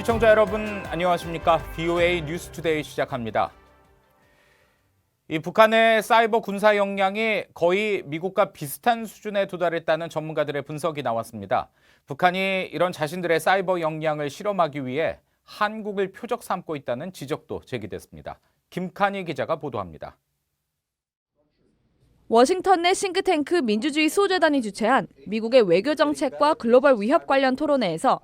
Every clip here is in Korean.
시청자 여러분 안녕하십니까? VOA 뉴스투데이 시작합니다. 이 북한의 사이버 군사 역량이 거의 미국과 비슷한 수준에 도달했다는 전문가들의 분석이 나왔습니다. 북한이 이런 자신들의 사이버 역량을 실험하기 위해 한국을 표적 삼고 있다는 지적도 제기됐습니다. 김칸희 기자가 보도합니다. 워싱턴 내 싱크탱크 민주주의 수호재단이 주최한 미국의 외교 정책과 글로벌 위협 관련 토론회에서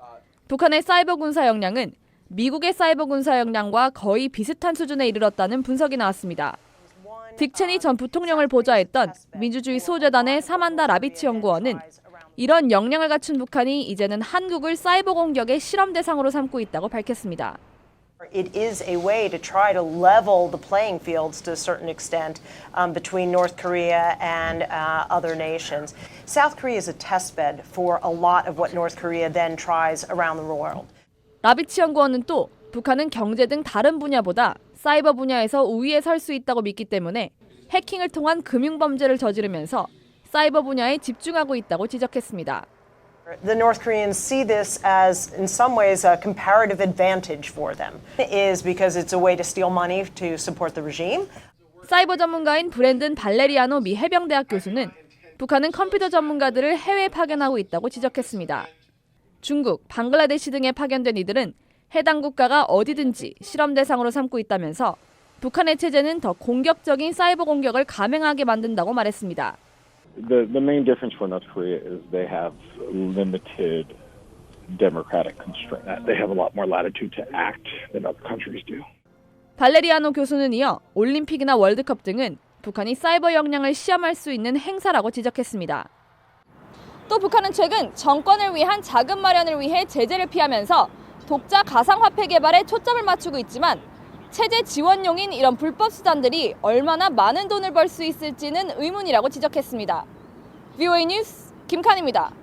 북한의 사이버 군사 역량은 미국의 사이버 군사 역량과 거의 비슷한 수준에 이르렀다는 분석이 나왔습니다. 딕 체니 전 부통령을 보좌했던 민주주의 수호재단의 사만다 라비치 연구원은 이런 역량을 갖춘 북한이 이제는 한국을 사이버 공격의 실험 대상으로 삼고 있다고 밝혔습니다. It is a way to try to level the playing fields to a certain extent between North Korea and other nations. South Korea is a testbed for a lot of what North Korea then tries around the world. 라비치 연구원은 또 북한은 경제 등 다른 분야보다 사이버 분야에서 우위에 설 수 있다고 믿기 때문에 해킹을 통한 금융범죄를 저지르면서 사이버 분야에 집중하고 있다고 지적했습니다. The North Koreans see this as, in some ways, a comparative advantage for them. It is because it's a way to steal money to support the regime. 사이버 전문가인 브랜든 발레리아노 미 해병대학 교수는 북한은 컴퓨터 전문가들을 해외에 파견하고 있다고 지적했습니다. 중국, 방글라데시 등에 파견된 이들은 해당 국가가 어디든지 실험 대상으로 삼고 있다면서 북한의 체제는 더 공격적인 사이버 공격을 감행하게 만든다고 말했습니다. The main difference for North Korea is they have limited democratic constraint. They have a lot more latitude to act than other countries do. 발레리아노 교수는 이어 올림픽이나 월드컵 등은 북한이 사이버 역량을 시험할 수 있는 행사라고 지적했습니다. 또 북한은 최근 정권을 위한 자금 마련을 위해 제재를 피하면서 독자 가상화폐 개발에 초점을 맞추고 있지만 체제 지원용인 이런 불법 수단들이 얼마나 많은 돈을 벌 수 있을지는 의문이라고 지적했습니다. VOA 뉴스 김칸입니다.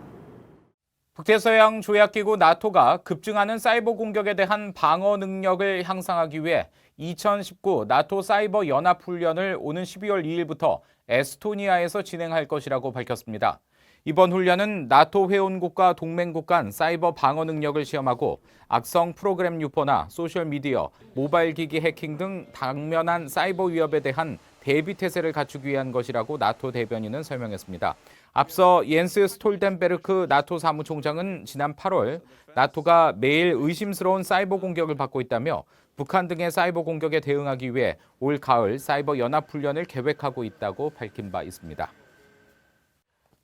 북대서양 조약기구 나토가 급증하는 사이버 공격에 대한 방어 능력을 향상하기 위해 2019 나토 사이버 연합 훈련을 오는 12월 2일부터 에스토니아에서 진행할 것이라고 밝혔습니다. 이번 훈련은 나토 회원국과 동맹국 간 사이버 방어 능력을 시험하고 악성 프로그램 유포나 소셜미디어, 모바일 기기 해킹 등 당면한 사이버 위협에 대한 대비 태세를 갖추기 위한 것이라고 나토 대변인은 설명했습니다. 앞서 옌스 스톨텐베르크 나토 사무총장은 지난 8월 나토가 매일 의심스러운 사이버 공격을 받고 있다며 북한 등의 사이버 공격에 대응하기 위해 올 가을 사이버 연합 훈련을 계획하고 있다고 밝힌 바 있습니다.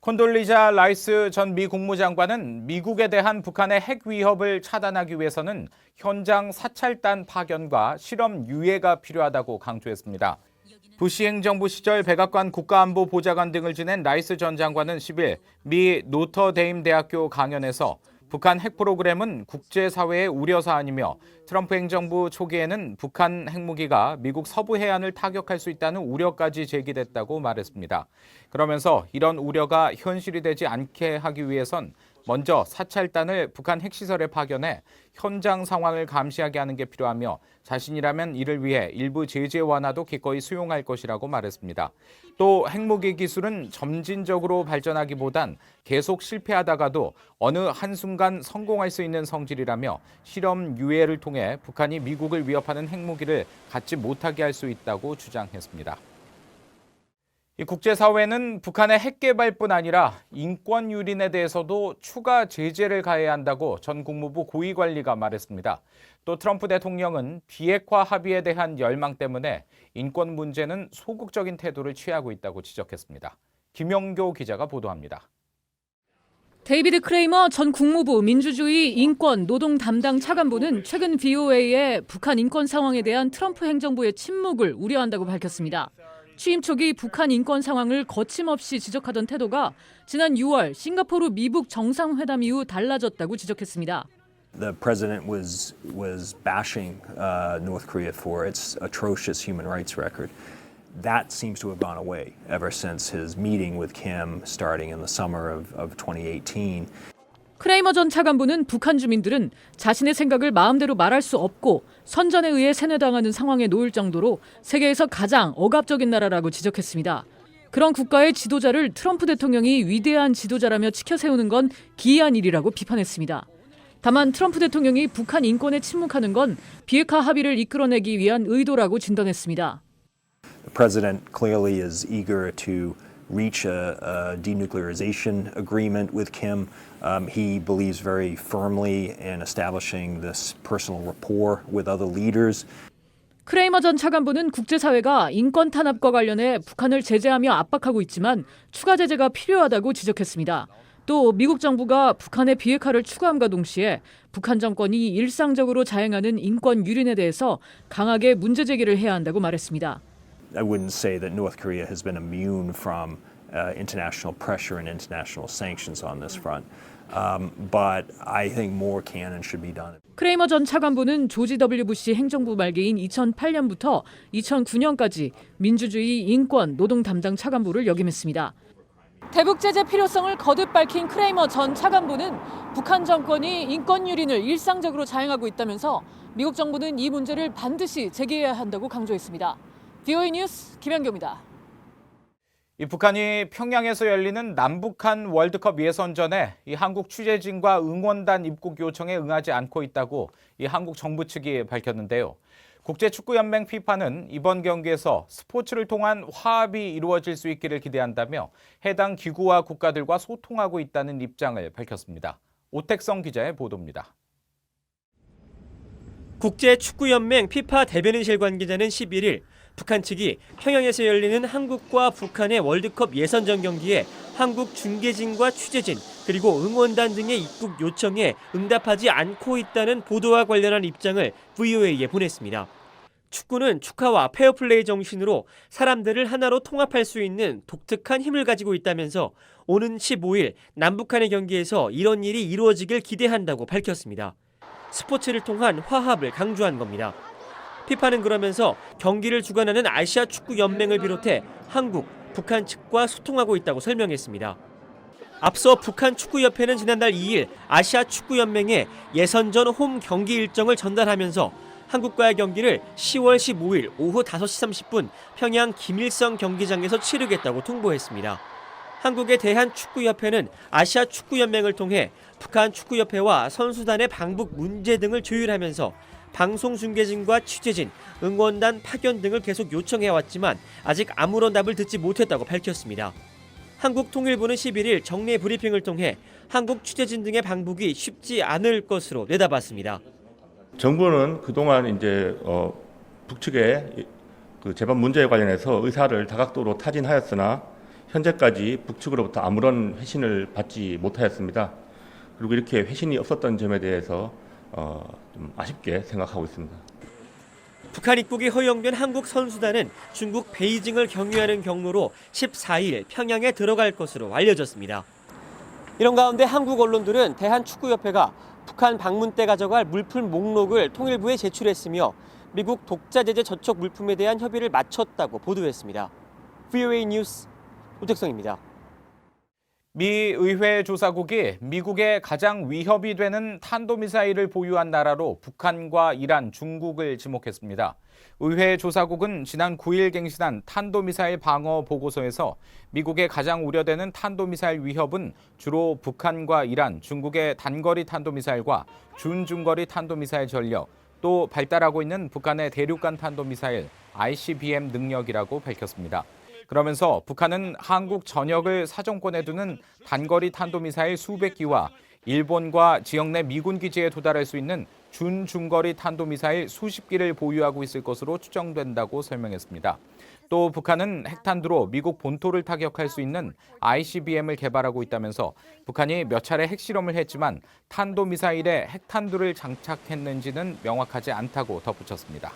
콘돌리자 라이스 전 미 국무장관은 미국에 대한 북한의 핵 위협을 차단하기 위해서는 현장 사찰단 파견과 실험 유예가 필요하다고 강조했습니다. 부시 행정부 시절 백악관 국가안보 보좌관 등을 지낸 라이스 전 장관은 10일 미 노터데임 대학교 강연에서 북한 핵 프로그램은 국제사회의 우려사안이며 트럼프 행정부 초기에는 북한 핵무기가 미국 서부 해안을 타격할 수 있다는 우려까지 제기됐다고 말했습니다. 그러면서 이런 우려가 현실이 되지 않게 하기 위해선 먼저 사찰단을 북한 핵시설에 파견해 현장 상황을 감시하게 하는 게 필요하며 자신이라면 이를 위해 일부 제재 완화도 기꺼이 수용할 것이라고 말했습니다. 또 핵무기 기술은 점진적으로 발전하기보단 계속 실패하다가도 어느 한순간 성공할 수 있는 성질이라며 실험 유예를 통해 북한이 미국을 위협하는 핵무기를 갖지 못하게 할 수 있다고 주장했습니다. 이 국제사회는 북한의 핵 개발뿐 아니라 인권 유린에 대해서도 추가 제재를 가해야 한다고 전 국무부 고위관리가 말했습니다. 또 트럼프 대통령은 비핵화 합의에 대한 열망 때문에 인권 문제는 소극적인 태도를 취하고 있다고 지적했습니다. 김영교 기자가 보도합니다. 데이비드 크레이머 전 국무부 민주주의 인권 노동 담당 차관보는 최근 VOA에 북한 인권 상황에 대한 트럼프 행정부의 침묵을 우려한다고 밝혔습니다. 취임 초기 북한 인권 상황을 거침없이 지적하던 태도가 지난 6월 싱가포르 미북 정상회담 이후 달라졌다고 지적했습니다. The president was bashing North Korea for its atrocious human rights record. That seems to have gone away ever since his meeting with Kim starting in the summer of 2018. 크레이머 전 차관보는 북한 주민들은 자신의 생각을 마음대로 말할 수 없고 선전에 의해 세뇌당하는 상황에 놓일 정도로 세계에서 가장 억압적인 나라라고 지적했습니다. 그런 국가의 지도자를 트럼프 대통령이 위대한 지도자라며 치켜 세우는 건 기이한 일이라고 비판했습니다. 다만 트럼프 대통령이 북한 인권에 침묵하는 건 비핵화 합의를 이끌어내기 위한 의도라고 진단했습니다. The president clearly is eager to reach a denuclearization agreement with Kim. He believes very firmly in establishing this personal rapport with other leaders. 크레이머 전 차관보는 국제사회가 인권 탄압과 관련해 북한을 제재하며 압박하고 있지만 추가 제재가 필요하다고 지적했습니다. 또 미국 정부가 북한의 비핵화를 추구함과 동시에 북한 정권이 일상적으로 자행하는 인권 유린에 대해서 강하게 문제 제기를 해야 한다고 말했습니다. I wouldn't say that North Korea has been immune from international pressure and international sanctions on this front. But I think more can and should be done. 크레이머 전 차관보는 조지 W. 부시 행정부 말기인 2008년부터 2009년까지 민주주의, 인권, 노동 담당 차관보를 역임했습니다. 대북 제재 필요성을 거듭 밝힌 크레이머 전 차관보는 북한 정권이 인권 유린을 일상적으로 자행하고 있다면서 미국 정부는 이 문제를 반드시 제기해야 한다고 강조했습니다. VOA 뉴스 김현교입니다. 이 북한이 평양에서 열리는 남북한 월드컵 예선전에 이 한국 취재진과 응원단 입국 요청에 응하지 않고 있다고 이 한국 정부 측이 밝혔는데요. 국제축구연맹 FIFA는 이번 경기에서 스포츠를 통한 화합이 이루어질 수 있기를 기대한다며 해당 기구와 국가들과 소통하고 있다는 입장을 밝혔습니다. 오택성 기자의 보도입니다. 국제축구연맹 FIFA 대변인실 관계자는 11일 북한 측이 평양에서 열리는 한국과 북한의 월드컵 예선전 경기에 한국 중계진과 취재진 그리고 응원단 등의 입국 요청에 응답하지 않고 있다는 보도와 관련한 입장을 VOA에 보냈습니다. 축구는 축하와 페어플레이 정신으로 사람들을 하나로 통합할 수 있는 독특한 힘을 가지고 있다면서 오는 15일 남북한의 경기에서 이런 일이 이루어지길 기대한다고 밝혔습니다. 스포츠를 통한 화합을 강조한 겁니다. FIFA는 그러면서 경기를 주관하는 아시아 축구 연맹을 비롯해 한국, 북한 측과 소통하고 있다고 설명했습니다. 앞서 북한 축구협회는 지난달 2일 아시아 축구 연맹에 예선전 홈 경기 일정을 전달하면서 한국과의 경기를 10월 15일 오후 5시 30분 평양 김일성 경기장에서 치르겠다고 통보했습니다. 한국의 대한축구협회는 아시아 축구연맹을 통해 북한 축구협회와 선수단의 방북 문제 등을 조율하면서 방송 중계진과 취재진, 응원단 파견 등을 계속 요청해왔지만 아직 아무런 답을 듣지 못했다고 밝혔습니다. 한국통일부는 11일 정례 브리핑을 통해 한국 취재진 등의 방북이 쉽지 않을 것으로 내다봤습니다. 정부는 그동안 이제 북측의 그 재반 문제에 관련해서 의사를 다각도로 타진하였으나 현재까지 북측으로부터 아무런 회신을 받지 못하였습니다. 그리고 이렇게 회신이 없었던 점에 대해서 좀 아쉽게 생각하고 있습니다. 북한 입국이 허용된 한국 선수단은 중국 베이징을 경유하는 경로로 14일 평양에 들어갈 것으로 알려졌습니다. 이런 가운데 한국 언론들은 대한축구협회가 북한 방문 때 가져갈 물품 목록을 통일부에 제출했으며 미국 독자 제재 저촉 물품에 대한 협의를 마쳤다고 보도했습니다. VOA 뉴스 오택성입니다. 미 의회 조사국이 미국의 가장 위협이 되는 탄도미사일을 보유한 나라로 북한과 이란, 중국을 지목했습니다. 의회 조사국은 지난 9일 갱신한 탄도미사일 방어 보고서에서 미국의 가장 우려되는 탄도미사일 위협은 주로 북한과 이란, 중국의 단거리 탄도미사일과 준중거리 탄도미사일 전력, 또 발달하고 있는 북한의 대륙간 탄도미사일 ICBM 능력이라고 밝혔습니다. 그러면서 북한은 한국 전역을 사정권에 두는 단거리 탄도미사일 수백 기와 일본과 지역 내 미군 기지에 도달할 수 있는 준중거리 탄도미사일 수십 기를 보유하고 있을 것으로 추정된다고 설명했습니다. 또 북한은 핵탄두로 미국 본토를 타격할 수 있는 ICBM을 개발하고 있다면서 북한이 몇 차례 핵실험을 했지만 탄도미사일에 핵탄두를 장착했는지는 명확하지 않다고 덧붙였습니다.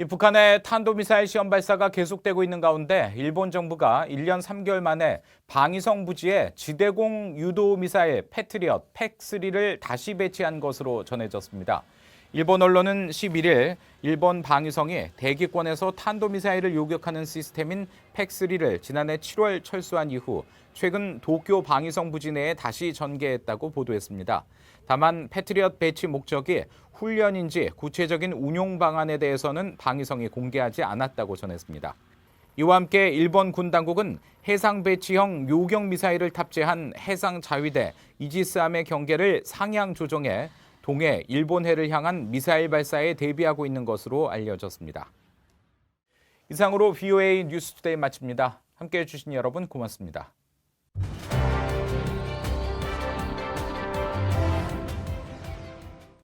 이 북한의 탄도미사일 시험 발사가 계속되고 있는 가운데 일본 정부가 1년 3개월 만에 방위성 부지에 지대공 유도 미사일 패트리엇 팩3를 다시 배치한 것으로 전해졌습니다. 일본 언론은 11일 일본 방위성이 대기권에서 탄도미사일을 요격하는 시스템인 팩3를 지난해 7월 철수한 이후 최근 도쿄 방위성 부지 내에 다시 전개했다고 보도했습니다. 다만 패트리엇 배치 목적이 훈련인지 구체적인 운용 방안에 대해서는 방위성이 공개하지 않았다고 전했습니다. 이와 함께 일본 군 당국은 해상 배치형 요격 미사일을 탑재한 해상 자위대 이지스함의 경계를 상향 조정해 동해 일본해를 향한 미사일 발사에 대비하고 있는 것으로 알려졌습니다. 이상으로 VOA 뉴스투데이 마칩니다. 함께해 주신 여러분 고맙습니다.